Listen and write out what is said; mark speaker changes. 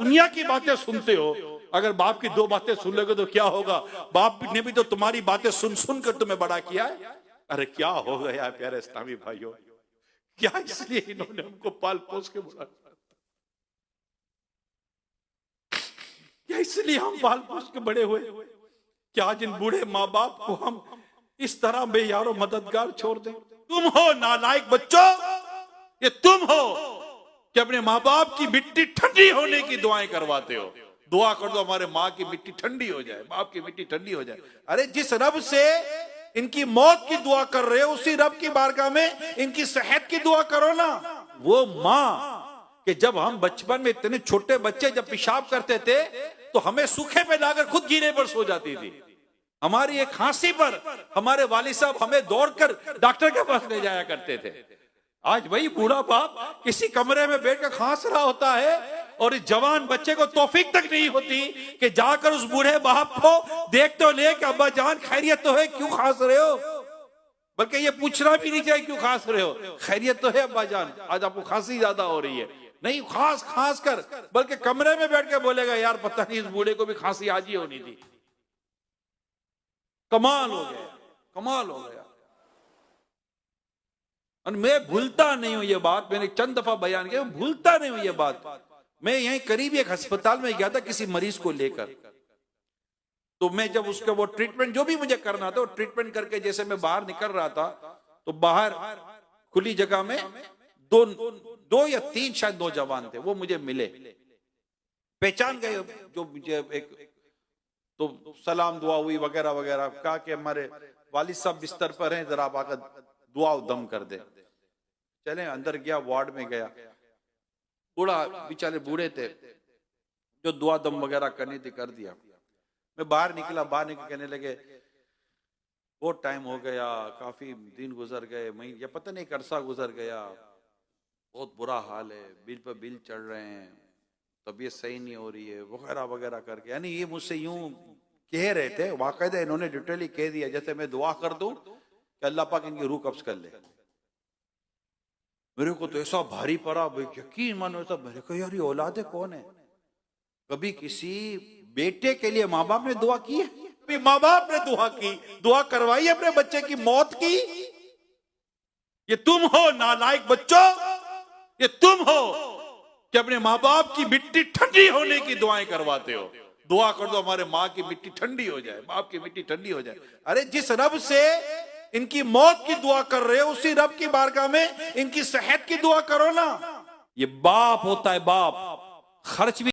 Speaker 1: दुनिया की बातें सुनते हो, अगर बाप की दो बातें सुन लोगे तो क्या होगा? बाप ने भी तो तुम्हारी बातें सुन सुन कर तुम्हें बड़ा किया है। अरे क्या हो गया प्यारे इस्लामी भाइयों, क्या इसलिए इन्होंने हमको पाल पोस के बड़ा, क्या इसलिए हम पाल पोस के बड़े हुए? क्या आज इन बूढ़े माँ बाप को हम इस तरह बेयारो मददगार छोड़ दें? तुम हो नालायक बच्चों, ये तुम हो कि अपने माँ बाप की मिट्टी ठंडी होने की दुआएं करवाते हो। दुआ कर दो हमारे माँ की मिट्टी ठंडी हो जाए, बाप की मिट्टी ठंडी हो जाए। अरे जिस रब से इनकी मौत की दुआ कर रहे हो, उसी रब की बारगाह में इनकी सेहत की दुआ करो ना। वो माँ कि जब हम बचपन में इतने छोटे बच्चे जब पेशाब करते थे तो हमें सूखे पे लाकर खुद जीने पर सो जाती थी। हमारी एक खांसी पर हमारे वालिद साहब हमें दौड़कर डॉक्टर के पास ले जाया करते थे। आज वही बूढ़ा बाप किसी कमरे में बैठकर खांस रहा होता है और इस जवान बच्चे को तौफीक तक नहीं होती कि जाकर उस बूढ़े बाप को देख तो ले कि अब्बा जान खैरियत तो है, क्यों खांस रहे हो? बल्कि ये पूछना भी नहीं चाहिए क्यों खांस रहे हो, खैरियत तो है अब्बा जान, आज आपको खांसी ज्यादा हो रही है। नहीं, खांस खांस कर, बल्कि कमरे में बैठ के बोलेगा यार पता नहीं इस बूढ़े को भी खांसी आज ही होनी थी। कमाल हो गया, कमाल हो गया। और मैं भूलता नहीं हूं ये बात, मैंने चंद दफा बयान किया, भूलता नहीं हूं ये बात। मैं यहीं करीब एक अस्पताल में गया था किसी मरीज को लेकर, तो मैं जब उसका वो ट्रीटमेंट जो भी मुझे करना था वो ट्रीटमेंट करके जैसे मैं बाहर निकल रहा था तो बाहर खुली जगह में दो या तीन शायद नौजवान थे, वो मुझे मिले, पहचान गए जो मुझे एक, तो सलाम दुआ हुई वगैरह वगैरह, कहा कि हमारे वालिद साहब बिस्तर पर हैं, जरा आप आकर दुआ दम कर दे। चले अंदर गया, वार्ड में गया, बूढ़ा बेचारे बूढ़े थे, जो दुआ दम वगैरह करनी थी कर दिया। मैं बाहर निकला, बाहर निकल कहने लगे बहुत टाइम हो गया, काफी दिन गुजर गए, महीने या पता नहीं अरसा गुजर गया, बहुत बुरा हाल है, बिल पर बिल चढ़ रहे हैं, तबीयत सही नहीं हो रही है वगैरह वगैरह करके। यानी ये मुझसे यूं कह रहे थे, वाकायदा इन्होंने डिटेली कह दिया जैसे मैं दुआ कर दूं कि अल्लाह पाक इनकी रूह कब्ज कर ले। मेरे को तो ऐसा भारी पड़ा, यकीन मानो ऐसा, मेरे को यार ये औलादे कौन है? कभी किसी बेटे के लिए माँ बाप ने दुआ की है? माँ बाप ने दुआ की, दुआ करवाई अपने बच्चे की मौत की? ये तुम हो नालायक बच्चों, ये तुम हो कि अपने माँ बाप की मिट्टी ठंडी होने की दुआएं करवाते हो। दुआ कर दो हमारे माँ की मिट्टी ठंडी हो जाए, बाप की मिट्टी ठंडी हो जाए। अरे जिस रब से इनकी मौत की दुआ कर रहे हो, उसी रब की बारगाह में इनकी सेहत की दुआ करो ना। ये बाप होता है, बाप खर्च भी